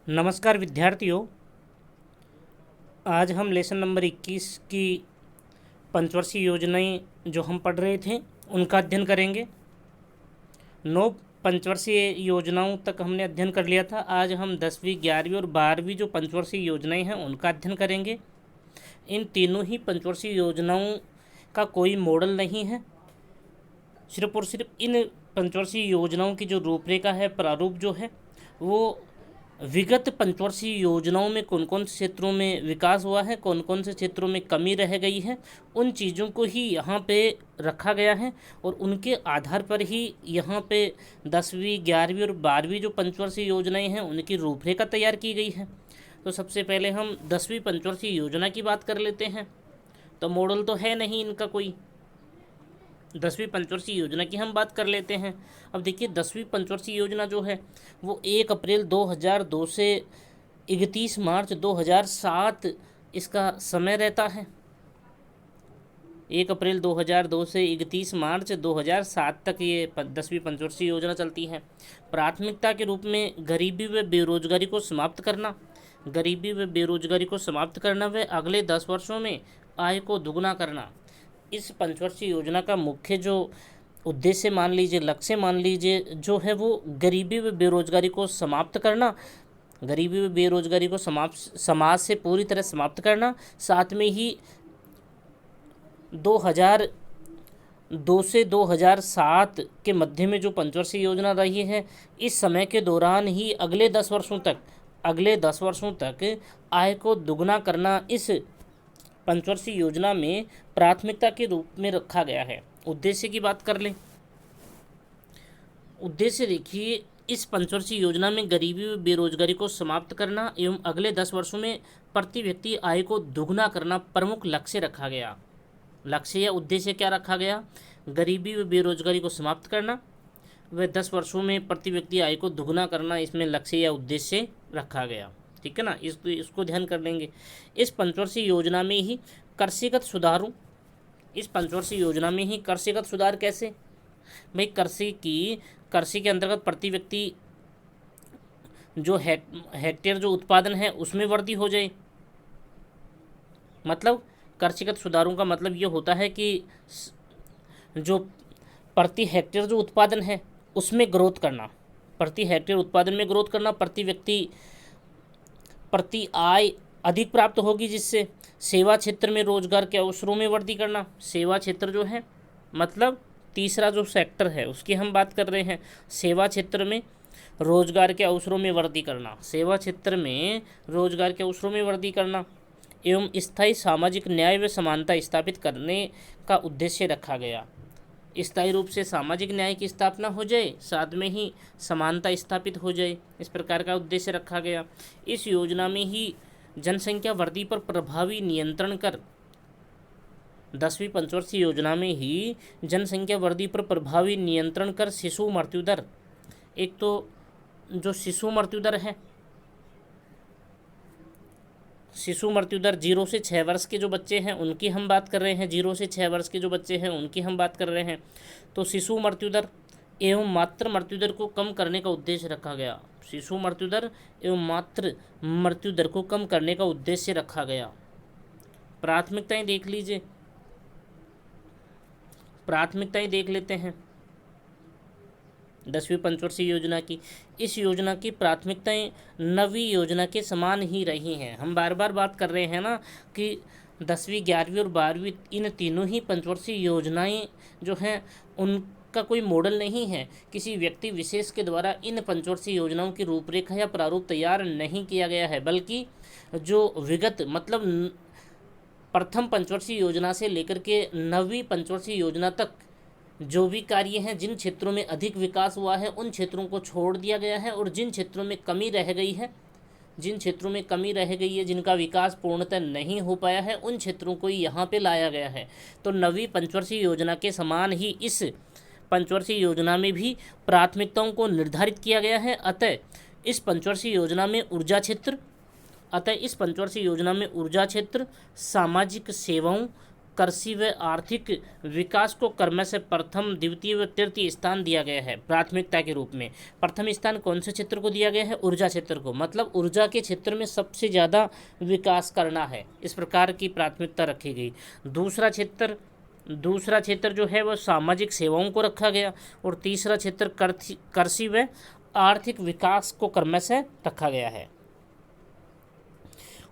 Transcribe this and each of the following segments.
नमस्कार विद्यार्थियों। आज हम लेसन नंबर 21 की पंचवर्षीय योजनाएं जो हम पढ़ रहे थे उनका अध्ययन करेंगे। 9 पंचवर्षीय योजनाओं तक हमने अध्ययन कर लिया था। आज हम 10वीं 11वीं और 12वीं जो पंचवर्षीय योजनाएं हैं उनका अध्ययन करेंगे। इन तीनों ही पंचवर्षीय योजनाओं का कोई मॉडल नहीं है, सिर्फ और सिर्फ इन पंचवर्षीय योजनाओं की जो रूपरेखा है, प्रारूप जो है वो विगत पंचवर्षीय योजनाओं में कौन कौन से क्षेत्रों में विकास हुआ है, कौन कौन से क्षेत्रों में कमी रह गई है, उन चीज़ों को ही यहाँ पे रखा गया है और उनके आधार पर ही यहाँ पे 10वीं 11वीं और 12वीं जो पंचवर्षीय योजनाएं हैं उनकी रूपरेखा तैयार की गई है। तो सबसे पहले हम 10वीं पंचवर्षीय योजना की बात कर लेते हैं। तो मॉडल तो है नहीं इनका कोई। 10वीं पंचवर्षीय योजना की हम बात कर लेते हैं। अब देखिए 10वीं पंचवर्षीय योजना जो है वो 1 अप्रैल 2002 से 31 मार्च 2007 इसका समय रहता है। 1 अप्रैल 2002 से 31 मार्च 2007 तक ये 10वीं पंचवर्षीय योजना चलती है। प्राथमिकता के रूप में गरीबी व बेरोजगारी को समाप्त करना, गरीबी व बेरोजगारी को समाप्त करना व अगले 10 वर्षों में आय को दुगना करना। इस पंचवर्षीय योजना का मुख्य जो उद्देश्य मान लीजिए, लक्ष्य मान लीजिए, जो है वो गरीबी व बेरोजगारी को समाप्त करना, गरीबी व बेरोजगारी को समाज से पूरी तरह समाप्त करना। साथ में ही 2002 से 2007 के मध्य में जो पंचवर्षीय योजना रही है, इस समय के दौरान ही अगले 10 वर्षों तक आय को दुगना करना इस पंचवर्षीय योजना में प्राथमिकता के रूप में रखा गया है। उद्देश्य की बात कर लें। उद्देश्य देखिए, इस पंचवर्षीय योजना में गरीबी व बेरोजगारी को समाप्त करना एवं अगले 10 वर्षों में प्रति व्यक्ति आय को दुगना करना प्रमुख लक्ष्य रखा गया। लक्ष्य या उद्देश्य क्या रखा गया? गरीबी व बेरोजगारी को समाप्त करना व 10 वर्षों में प्रति व्यक्ति आय को दुगना करना, इसमें लक्ष्य या उद्देश्य रखा गया। ठीक है ना, इसको ध्यान कर लेंगे। इस पंचवर्षीय योजना में ही कृषिगत सुधारों, इस पंचवर्षीय योजना में ही कृषिगत सुधार कैसे? भाई कृषि के अंतर्गत प्रति व्यक्ति जो हेक्टेयर जो उत्पादन है उसमें वृद्धि हो जाए। मतलब कृषिगत सुधारों का मतलब ये होता है कि जो प्रति हेक्टेयर जो उत्पादन है उसमें ग्रोथ करना, प्रति हेक्टेयर उत्पादन में ग्रोथ करना, प्रति व्यक्ति प्रति आय अधिक प्राप्त होगी, जिससे सेवा क्षेत्र में रोजगार के अवसरों में वृद्धि करना। सेवा क्षेत्र जो है मतलब तीसरा जो सेक्टर है उसकी हम बात कर रहे हैं। सेवा क्षेत्र में रोजगार के अवसरों में वृद्धि करना, सेवा क्षेत्र में रोजगार के अवसरों में वृद्धि करना एवं स्थायी सामाजिक न्याय व समानता स्थापित करने का उद्देश्य रखा गया। स्थायी रूप से सामाजिक न्याय की स्थापना हो जाए, साथ में ही समानता स्थापित हो जाए, इस प्रकार का उद्देश्य रखा गया। इस योजना में ही जनसंख्या वृद्धि पर प्रभावी नियंत्रण कर, 10वीं पंचवर्षीय योजना में ही जनसंख्या वृद्धि पर प्रभावी नियंत्रण कर शिशु मृत्यु दर, एक तो जो शिशु मृत्यु दर है, शिशु मृत्यु दर 0 से 6 वर्ष के जो बच्चे हैं उनकी हम बात कर रहे हैं, 0 से 6 वर्ष के जो बच्चे हैं उनकी हम बात कर रहे हैं। तो शिशु मृत्यु दर एवं मातृ मृत्यु दर को कम करने का उद्देश्य रखा गया। शिशु मृत्यु दर एवं मातृ मृत्यु दर को कम करने का उद्देश्य रखा गया। प्राथमिकताएं देख लीजिए, प्राथमिकताएं देख लेते हैं 10वीं पंचवर्षीय योजना की। इस योजना की प्राथमिकताएं नवीं योजना के समान ही रही हैं। हम बार बार बात कर रहे हैं ना कि 10वीं 11वीं और 12वीं इन तीनों ही पंचवर्षीय योजनाएं जो हैं उनका कोई मॉडल नहीं है। किसी व्यक्ति विशेष के द्वारा इन पंचवर्षीय योजनाओं की रूपरेखा या प्रारूप तैयार नहीं किया गया है, बल्कि जो विगत मतलब प्रथम पंचवर्षीय योजना से लेकर के 9वीं पंचवर्षीय योजना तक जो भी कार्य हैं, जिन क्षेत्रों में अधिक विकास हुआ है उन क्षेत्रों को छोड़ दिया गया है और जिन क्षेत्रों में कमी रह गई है, जिनका विकास पूर्णतः नहीं हो पाया है, उन क्षेत्रों को यहाँ पे लाया गया है। तो 9वीं पंचवर्षीय योजना के समान ही इस पंचवर्षीय योजना में भी प्राथमिकताओं को निर्धारित किया गया है। अतः इस पंचवर्षीय योजना में ऊर्जा क्षेत्र, सामाजिक सेवाओं कृषि व आर्थिक विकास को क्रम से प्रथम, द्वितीय व तृतीय स्थान दिया गया है प्राथमिकता के रूप में। प्रथम स्थान कौन से क्षेत्र को दिया गया है? ऊर्जा क्षेत्र को, मतलब ऊर्जा के क्षेत्र में सबसे ज़्यादा विकास करना है, इस प्रकार की प्राथमिकता रखी गई। दूसरा क्षेत्र जो है वह सामाजिक सेवाओं को रखा गया, और तीसरा क्षेत्र कृषि व आर्थिक विकास को क्रम से रखा गया है।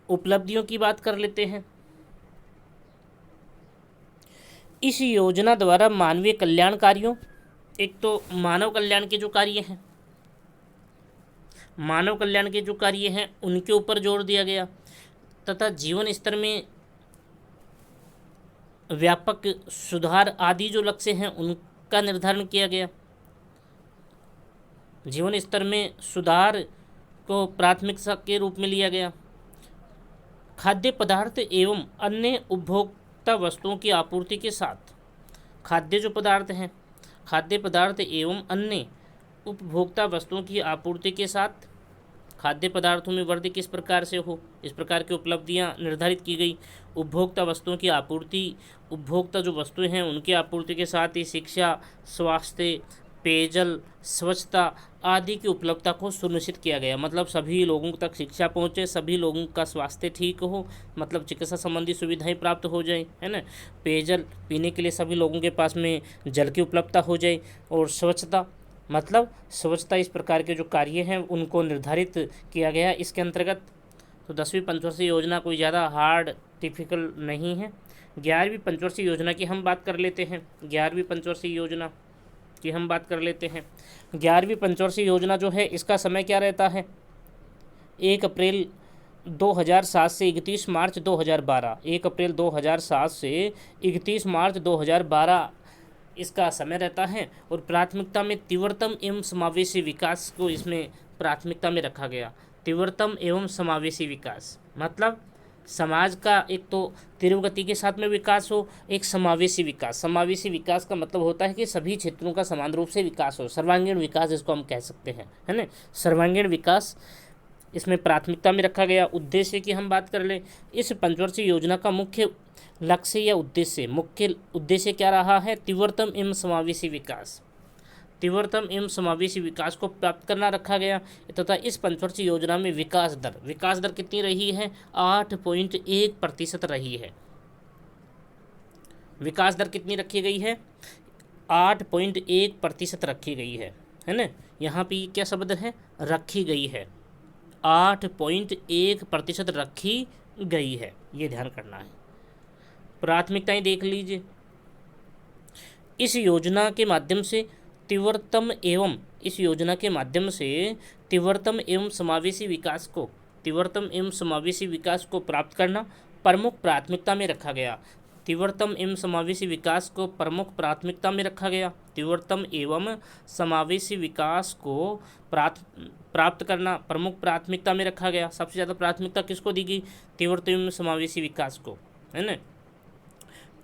उपलब्धियों की बात कर लेते हैं। इस योजना द्वारा मानवीय कल्याण कार्यों, एक तो मानव कल्याण के जो कार्य हैं, मानव कल्याण के जो कार्य हैं उनके ऊपर जोर दिया गया, तथा जीवन स्तर में व्यापक सुधार आदि जो लक्ष्य हैं उनका निर्धारण किया गया। जीवन स्तर में सुधार को प्राथमिकता के रूप में लिया गया। खाद्य पदार्थ एवं अन्य उपभोक्ता वस्तुओं की आपूर्ति के साथ, खाद्य जो पदार्थ हैं, खाद्य पदार्थ एवं अन्य उपभोक्ता वस्तुओं की आपूर्ति के साथ खाद्य पदार्थों में वृद्धि किस प्रकार से हो, इस प्रकार की उपलब्धियां निर्धारित की गई। उपभोक्ता वस्तुओं की आपूर्ति, उपभोक्ता जो वस्तुएं हैं उनकी आपूर्ति के साथ ही शिक्षा, स्वास्थ्य, पेयजल, स्वच्छता आदि की उपलब्धता को सुनिश्चित किया गया। मतलब सभी लोगों तक शिक्षा पहुँचे, सभी लोगों का स्वास्थ्य ठीक हो, मतलब चिकित्सा संबंधी सुविधाएं प्राप्त हो जाए, है ना। पेयजल, पीने के लिए सभी लोगों के पास में जल की उपलब्धता हो जाए, और स्वच्छता, मतलब स्वच्छता, इस प्रकार के जो कार्य हैं उनको निर्धारित किया गया इसके अंतर्गत। तो 10वीं पंचवर्षीय योजना कोई ज़्यादा हार्ड डिफिकल्ट नहीं है। 11वीं पंचवर्षीय योजना की हम बात कर लेते हैं। 11वीं पंचवर्षीय योजना की हम बात कर लेते हैं। 11वीं पंचवर्षीय योजना जो है इसका समय क्या रहता है? 1 अप्रैल 2007 से 31 मार्च 2012। 1 अप्रैल 2007 से 31 मार्च 2012 इसका समय रहता है। और प्राथमिकता में तीव्रतम एवं समावेशी विकास को इसमें प्राथमिकता में रखा गया। तीव्रतम एवं समावेशी विकास, मतलब समाज का एक तो तीव्र गति के साथ में विकास हो, एक समावेशी विकास। समावेशी विकास का मतलब होता है कि सभी क्षेत्रों का समान रूप से विकास हो, सर्वांगीण विकास इसको हम कह सकते हैं, है ना। सर्वांगीण विकास इसमें प्राथमिकता में रखा गया। उद्देश्य की हम बात कर ले, इस पंचवर्षीय योजना का मुख्य लक्ष्य या मुख्य उद्देश्य क्या रहा है? तीव्रतम एवं समावेशी विकास, तीव्रतम एवं समावेशी विकास को प्राप्त करना रखा गया। तथा इस पंचवर्षीय योजना में विकास दर कितनी रही है? 8.1% रही है। विकास दर कितनी रखी गई है? 8.1% रखी गई है ना। यहाँ पे क्या शब्द है? रखी गई है। 8.1% रखी गई है, ये ध्यान करना है। प्राथमिकताएं देख लीजिए। इस योजना के माध्यम से तीव्रतम एवं समावेशी विकास को प्राप्त करना प्रमुख प्राथमिकता में रखा गया। तीव्रतम एवं समावेशी विकास को प्रमुख प्राथमिकता में रखा गया। तीव्रतम एवं समावेशी विकास को प्राप्त करना प्रमुख प्राथमिकता में रखा गया। सबसे ज़्यादा प्राथमिकता किसको दी गई? तीव्रतम एवं समावेशी विकास को, है ना।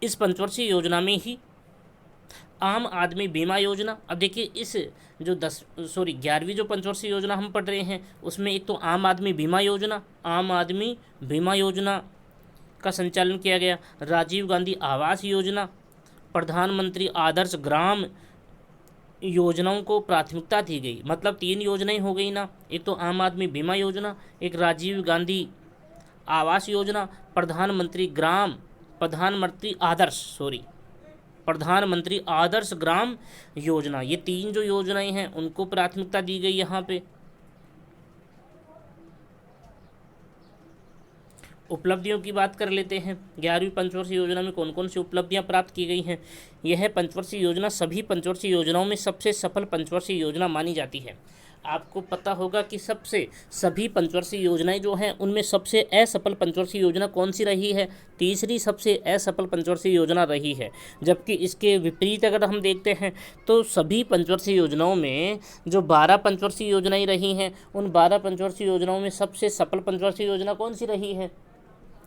इस पंचवर्षीय योजना में ही आम आदमी बीमा योजना, अब देखिए इस जो 11वीं जो पंचवर्षीय योजना हम पढ़ रहे हैं उसमें एक तो आम आदमी बीमा योजना का संचालन किया गया। राजीव गांधी आवास योजना, प्रधानमंत्री आदर्श ग्राम योजनाओं को प्राथमिकता दी गई। मतलब 3 योजनाएं हो गई ना, एक तो आम आदमी बीमा योजना, एक राजीव गांधी आवास योजना, प्रधानमंत्री आदर्श ग्राम योजना। ये 3 जो योजनाएं हैं उनको प्राथमिकता दी गई यहाँ पे। उपलब्धियों की बात कर लेते हैं। 11वीं पंचवर्षीय योजना में कौन कौन सी उपलब्धियां प्राप्त की गई हैं? यह पंचवर्षीय योजना सभी पंचवर्षीय योजनाओं में सबसे सफल पंचवर्षीय योजना मानी जाती है। आपको पता होगा कि सभी पंचवर्षीय योजनाएं जो हैं उनमें सबसे असफल पंचवर्षीय योजना कौन सी रही है? तीसरी सबसे असफल पंचवर्षीय योजना रही है। जबकि इसके विपरीत अगर हम देखते हैं तो सभी पंचवर्षीय योजनाओं में जो 12 पंचवर्षीय योजनाएं रही हैं उन 12 पंचवर्षीय योजनाओं में सबसे सफल पंचवर्षीय योजना कौन सी रही है?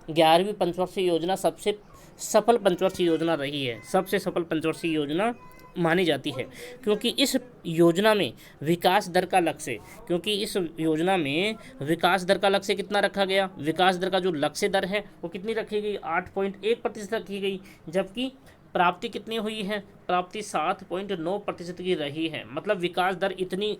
11वीं पंचवर्षीय योजना सबसे सफल पंचवर्षीय योजना रही है। सबसे सफल पंचवर्षीय योजना मानी जाती है, क्योंकि इस योजना में विकास दर का लक्ष्य क्योंकि इस योजना में विकास दर का लक्ष्य कितना रखा गया, विकास दर का जो लक्ष्य दर है वो कितनी रखी गई, 8.1% रखी गई, जबकि प्राप्ति कितनी हुई है, प्राप्ति 7.9% की रही है। मतलब विकास दर इतनी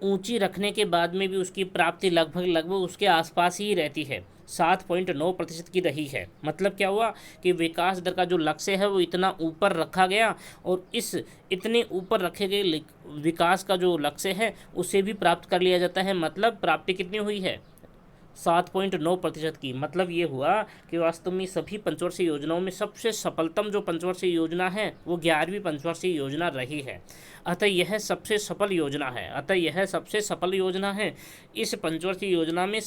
ऊंची रखने के बाद में भी उसकी प्राप्ति लगभग उसके आसपास ही रहती है, 7.9% की रही है। मतलब क्या हुआ कि विकास दर का जो लक्ष्य है वो इतना ऊपर रखा गया, और इस इतने ऊपर रखे गए विकास का जो लक्ष्य है उसे भी प्राप्त कर लिया जाता है। मतलब प्राप्ति कितनी हुई है, 7.9% की। मतलब ये हुआ कि वास्तव में सभी पंचवर्षीय योजनाओं में सबसे सफलतम जो पंचवर्षीय योजना है वो 11वीं पंचवर्षीय योजना रही है। अतः यह सबसे सफल योजना है इस पंचवर्षीय योजना में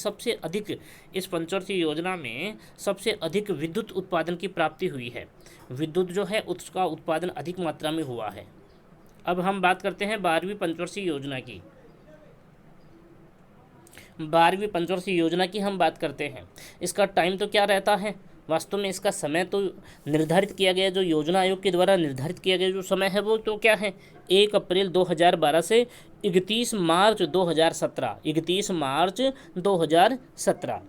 सबसे अधिक विद्युत उत्पादन की प्राप्ति हुई है। विद्युत जो है उसका उत्पादन अधिक मात्रा में हुआ है। अब हम बात करते हैं 12वीं पंचवर्षीय योजना की। 12वीं पंचवर्षीय योजना की हम बात करते हैं। इसका टाइम तो क्या रहता है, वास्तव में इसका समय तो निर्धारित किया गया, जो योजना आयोग के द्वारा निर्धारित किया गया जो समय है वो तो क्या है, 1 अप्रैल 2012 से 31 मार्च 2017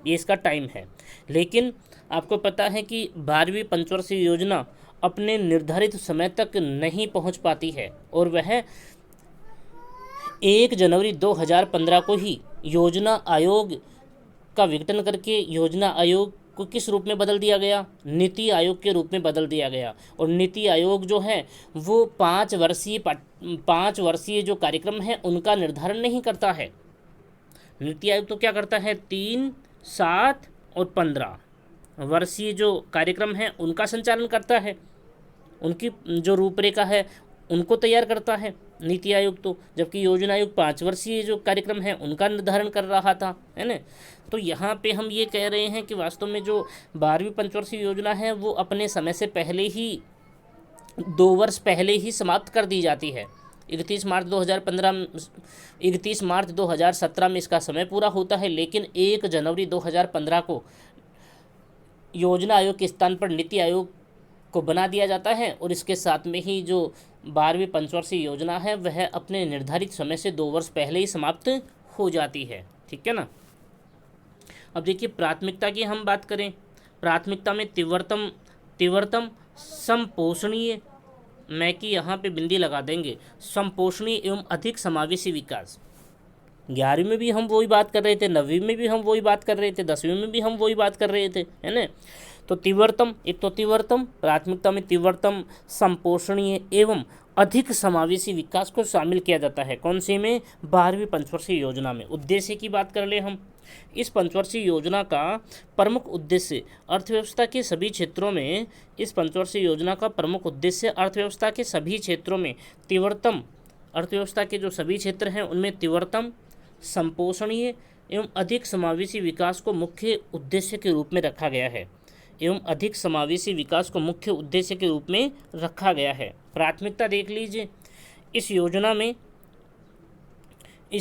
ये इसका टाइम है। लेकिन आपको पता है कि 12वीं पंचवर्षीय योजना अपने निर्धारित समय तक नहीं पहुंच पाती है, और वह 1 जनवरी 2015 को ही योजना आयोग का विघटन करके योजना आयोग को किस रूप में बदल दिया गया, नीति आयोग के रूप में बदल दिया गया। और नीति आयोग जो है वो 5 वर्षीय जो कार्यक्रम है उनका निर्धारण नहीं करता है। नीति आयोग तो क्या करता है, 3, 7 और 15 वर्षीय जो कार्यक्रम है उनका संचालन करता है, उनकी जो रूपरेखा है उनको तैयार करता है नीति आयोग तो, जबकि योजना आयोग 5 वर्षीय जो कार्यक्रम है उनका निर्धारण कर रहा था, है ना। तो यहाँ पे हम ये कह रहे हैं कि वास्तव में जो 12वीं पंचवर्षीय योजना है वो अपने समय से पहले ही 2 वर्ष पहले ही समाप्त कर दी जाती है। 31 मार्च 2017 में इसका समय पूरा होता है, लेकिन 1 जनवरी 2015 को योजना आयोग के स्थान पर नीति आयोग को बना दिया जाता है, और इसके साथ में ही जो 12वीं पंचवर्षीय योजना है वह अपने निर्धारित समय से 2 वर्ष पहले ही समाप्त हो जाती है। ठीक है ना। अब देखिए प्राथमिकता की हम बात करें, प्राथमिकता में तीव्रतम संपोषणीय, मैं कि यहाँ पे बिंदी लगा देंगे, संपोषणीय एवं अधिक समावेशी विकास। 11वीं में भी हम वही बात कर रहे थे, 9वीं में भी हम वही बात कर रहे थे, 10वीं में भी हम वही बात कर रहे थे, है ना। तो तीव्रतम प्राथमिकता में तीव्रतम संपोषणीय एवं अधिक समावेशी विकास को शामिल किया जाता है। कौन से में, 12वीं पंचवर्षीय योजना में। उद्देश्य की बात कर ले हम, इस पंचवर्षीय योजना का प्रमुख उद्देश्य अर्थव्यवस्था के सभी क्षेत्रों में, इस पंचवर्षीय योजना का प्रमुख उद्देश्य अर्थव्यवस्था के सभी क्षेत्रों में तीव्रतम, अर्थव्यवस्था के जो सभी क्षेत्र हैं उनमें तीव्रतम संपोषणीय एवं अधिक समावेशी विकास को मुख्य उद्देश्य के रूप में रखा गया है, प्राथमिकता देख लीजिए। इस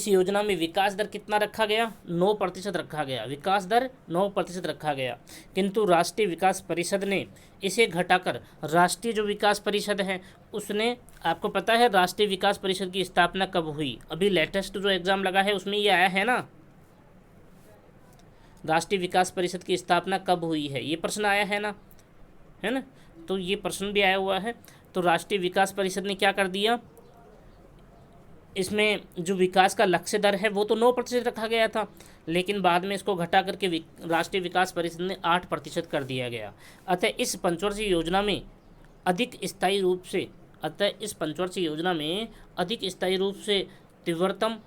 योजना में विकास दर कितना रखा गया, 9% रखा गया, विकास दर 9% रखा गया। किंतु राष्ट्रीय विकास परिषद ने इसे घटाकर, राष्ट्रीय जो विकास परिषद है उसने, आपको पता है राष्ट्रीय विकास परिषद की स्थापना कब हुई, अभी लेटेस्ट जो एग्ज़ाम लगा है उसमें ये आया है ना, राष्ट्रीय विकास परिषद की स्थापना कब हुई है, ये प्रश्न आया है ना, है ना। तो ये प्रश्न भी आया हुआ है। तो राष्ट्रीय विकास परिषद ने क्या कर दिया, इसमें जो विकास का लक्ष्य दर है वो तो 9% रखा गया था, लेकिन बाद में इसको घटा करके राष्ट्रीय विकास परिषद ने 8% कर दिया गया। अतः इस पंचवर्षीय योजना में अधिक स्थायी रूप से तीव्रतम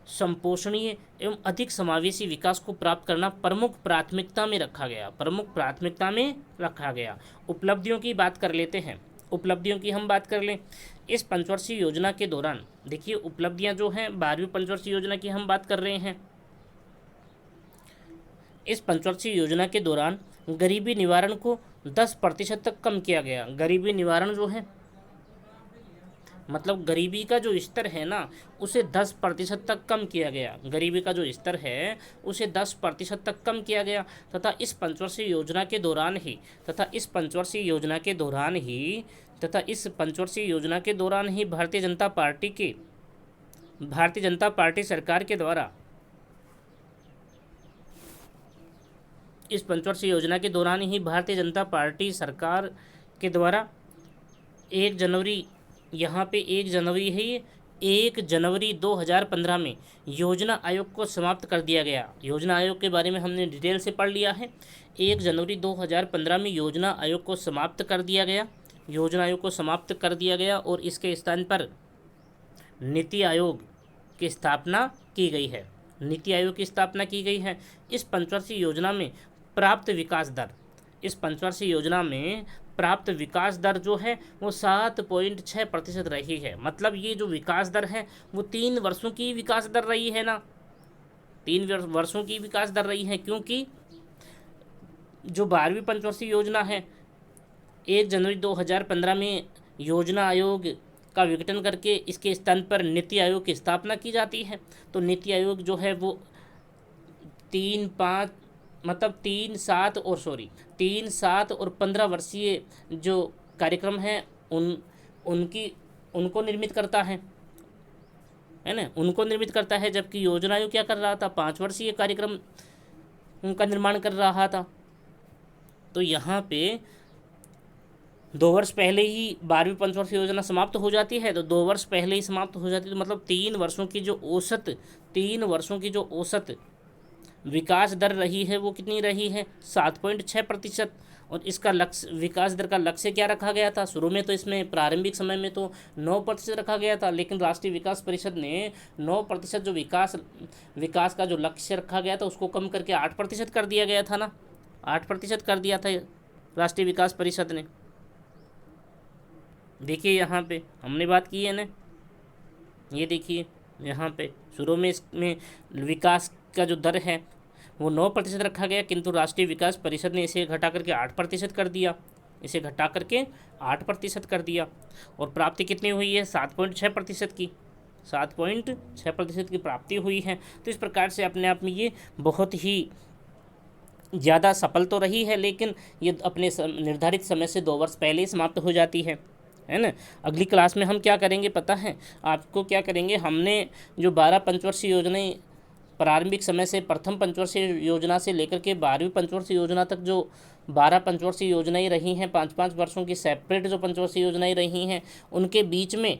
संपोषणीय एवं अधिक समावेशी विकास को प्राप्त करना प्रमुख प्राथमिकता में रखा गया। उपलब्धियों की बात कर लेते हैं, उपलब्धियों की हम बात कर लें। इस पंचवर्षीय योजना के दौरान देखिए उपलब्धियां जो हैं, 12वीं पंचवर्षीय योजना की हम बात कर रहे हैं। इस पंचवर्षीय योजना के दौरान गरीबी निवारण को 10% तक कम किया गया। गरीबी निवारण जो है मतलब गरीबी का जो स्तर है ना उसे 10% तक कम किया गया, गरीबी का जो स्तर है उसे 10% तक कम किया गया। तथा इस पंचवर्षीय योजना के दौरान ही तथा इस पंचवर्षीय योजना के दौरान ही भारतीय जनता पार्टी सरकार के द्वारा इस पंचवर्षीय योजना के दौरान ही भारतीय जनता पार्टी सरकार के द्वारा 1 जनवरी, यहाँ पे 1 जनवरी है ये, 1 जनवरी 2015 में योजना आयोग को समाप्त कर दिया गया। योजना आयोग के बारे में हमने डिटेल से पढ़ लिया है। 1 जनवरी 2015 में योजना आयोग को समाप्त कर दिया गया। योजना आयोग को समाप्त कर दिया गया और इसके स्थान पर नीति आयोग की स्थापना की गई है। नीति आयोग की स्थापना की गई है। इस पंचवर्षीय योजना में प्राप्त विकास दर, इस पंचवर्षीय योजना में प्राप्त विकास दर जो है वो 7.6% रही है। मतलब ये जो विकास दर है वो 3 वर्षों की विकास दर रही है ना, 3 वर्षों की विकास दर रही है, क्योंकि जो 12वीं पंचवर्षीय योजना है 1 जनवरी 2015 में योजना आयोग का विघटन करके इसके स्थान पर नीति आयोग की स्थापना की जाती है। तो नीति आयोग जो है वो 3, 7 और 15 वर्षीय जो कार्यक्रम हैं उनको निर्मित करता है ना, उनको निर्मित करता है। जबकि योजना आयोग क्या कर रहा था, 5 वर्षीय कार्यक्रम उनका निर्माण कर रहा था। तो यहाँ पे 2 वर्ष पहले ही 12वीं पंचवर्षीय योजना समाप्त हो जाती है। तो 2 वर्ष पहले ही समाप्त हो जाती है, तो मतलब 3 वर्षों की जो औसत विकास दर रही है वो कितनी रही है, 7.6%। और इसका लक्ष्य, विकास दर का लक्ष्य क्या रखा गया था? शुरू में तो इसमें प्रारंभिक समय में तो 9% रखा गया था, लेकिन राष्ट्रीय विकास परिषद ने 9% जो विकास का जो लक्ष्य रखा गया था उसको कम करके 8% कर दिया गया था ना, 8% कर दिया था राष्ट्रीय विकास परिषद ने। देखिए यहाँ पे हमने बात की है ना, ये देखिए यहाँ पे शुरू में इसमें विकास का जो दर है वो 9% रखा गया, किंतु राष्ट्रीय विकास परिषद ने इसे घटा करके 8% कर दिया, इसे घटा करके 8% कर दिया। और प्राप्ति कितनी हुई है, 7.6% की, 7.6% की प्राप्ति हुई है। तो इस प्रकार से अपने आप में ये बहुत ही ज़्यादा सफल तो रही है, लेकिन ये अपने निर्धारित समय से 2 वर्ष पहले ही समाप्त हो जाती है ना। अगली क्लास में हम क्या करेंगे पता है आपको, क्या करेंगे, हमने जो 12 पंचवर्षीय योजनाएं प्रारंभिक समय से प्रथम पंचवर्षीय योजना से लेकर के 12वीं पंचवर्षीय योजना तक जो 12 पंचवर्षीय योजनाएं रही हैं, 5-5 वर्षों की सेपरेट जो पंचवर्षीय योजनाएं रही हैं, उनके बीच में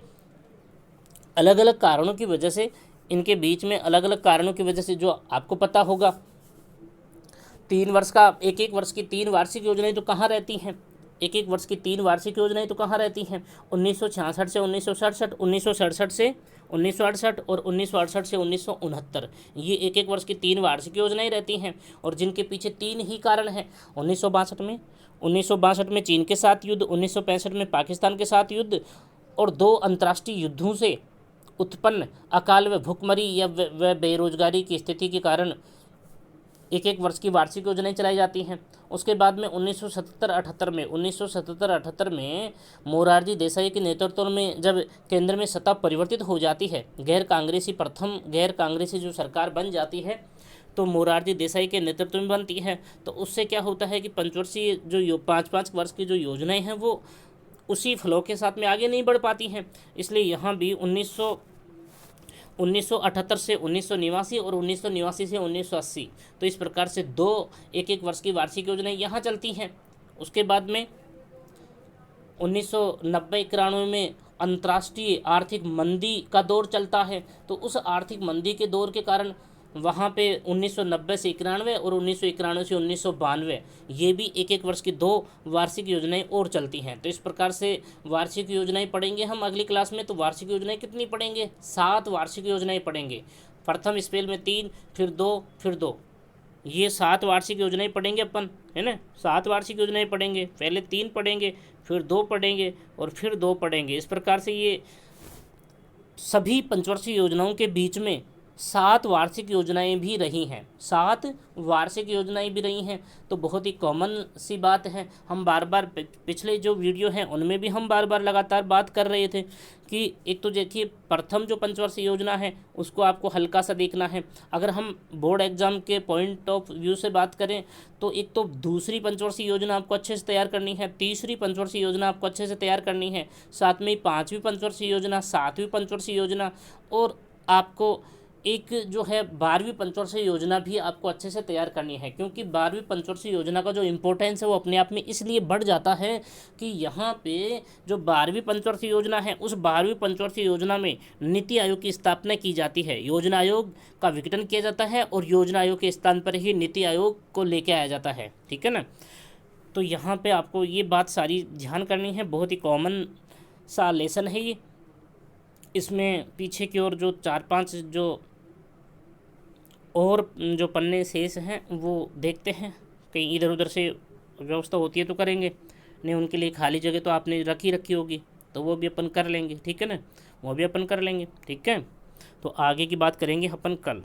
अलग अलग कारणों की वजह से, इनके बीच में अलग अलग कारणों की वजह से जो आपको पता होगा 3 वर्ष का, एक वर्ष की 3 वार्षिक योजनाएं तो कहाँ रहती हैं, एक वर्ष की 3 वार्षिक योजनाएं तो कहाँ रहती हैं, 1966 से 1967, 1967 से 1968 और 1968 से 1969, ये एक वर्ष की 3 वार्षिक योजनाएं रहती हैं। और जिनके पीछे 3 ही कारण हैं, 1962 में चीन के साथ युद्ध, 1965 में पाकिस्तान के साथ युद्ध और 2 अंतर्राष्ट्रीय युद्धों से उत्पन्न अकाल व भूखमरी या बेरोजगारी की स्थिति के कारण एक वर्ष की वार्षिक योजनाएं चलाई जाती हैं। उसके बाद में 1977-78 में मोरारजी देसाई के नेतृत्व में जब केंद्र में सत्ता परिवर्तित हो जाती है, गैर कांग्रेसी जो सरकार बन जाती है, तो मोरारजी देसाई के नेतृत्व में बनती है। तो उससे क्या होता है कि पंचवर्षीय जो 5-5 वर्ष की जो योजनाएं हैं वो उसी फ्लो के साथ में आगे नहीं बढ़ पाती हैं। इसलिए यहाँ भी 1978 से 1989 और 1989 से 1980, तो इस प्रकार से 2 एक वर्ष की वार्षिक योजनाएं यहाँ चलती हैं। उसके बाद में 1990-91 में अंतर्राष्ट्रीय आर्थिक मंदी का दौर चलता है। तो उस आर्थिक मंदी के दौर के कारण वहाँ पे 1990 से 91 और 1991 से 1992 ये भी एक वर्ष की 2 वार्षिक योजनाएं और चलती हैं। तो इस प्रकार से वार्षिक योजनाएं पढ़ेंगे हम अगली क्लास में। तो वार्षिक योजनाएं कितनी पढ़ेंगे, 7 वार्षिक योजनाएं पढ़ेंगे। प्रथम स्पेल में 3, फिर 2, फिर 2, ये 7 वार्षिक योजनाएं पढ़ेंगे अपन, है ना। 7 वार्षिक योजनाएं पढ़ेंगे, पहले 3 पढ़ेंगे, फिर 2 पढ़ेंगे और फिर 2 पढ़ेंगे। इस प्रकार से ये सभी पंचवर्षीय योजनाओं के बीच में 7 वार्षिक योजनाएं भी रही हैं, 7 वार्षिक योजनाएं भी रही हैं। तो बहुत ही कॉमन सी बात है, हम बार बार पिछले जो वीडियो हैं उनमें भी हम बार बार लगातार बात कर रहे थे कि एक तो देखिए प्रथम जो पंचवर्षीय योजना है उसको आपको हल्का सा देखना है। अगर हम बोर्ड एग्जाम के पॉइंट ऑफ व्यू से बात करें तो एक तो दूसरी पंचवर्षीय योजना आपको अच्छे से तैयार करनी है, तीसरी पंचवर्षीय योजना आपको अच्छे से तैयार करनी है, साथ में 5वीं पंचवर्षीय योजना, 7वीं पंचवर्षीय योजना, और आपको एक जो है 12वीं पंचवर्षीय योजना भी आपको अच्छे से तैयार करनी है। क्योंकि 12वीं पंचवर्षीय योजना का जो इम्पोर्टेंस है वो अपने आप में इसलिए बढ़ जाता है कि यहाँ पे जो 12वीं पंचवर्षीय योजना है उस 12वीं पंचवर्षीय योजना में नीति आयोग की स्थापना की जाती है, योजना आयोग का विघटन किया जाता है और योजना आयोग के स्थान पर ही नीति आयोग को लेके आया जाता है। ठीक है ना। तो यहाँ पे आपको ये बात सारी ध्यान करनी है, बहुत ही कॉमन सा लेसन है ये। इसमें पीछे की ओर जो 4-5 जो और जो पन्ने शेष हैं वो देखते हैं, कहीं इधर उधर से व्यवस्था होती है तो करेंगे, नहीं उनके लिए खाली जगह तो आपने रखी होगी तो वो भी अपन कर लेंगे। ठीक है ना, वो भी अपन कर लेंगे। ठीक है, तो आगे की बात करेंगे अपन कल।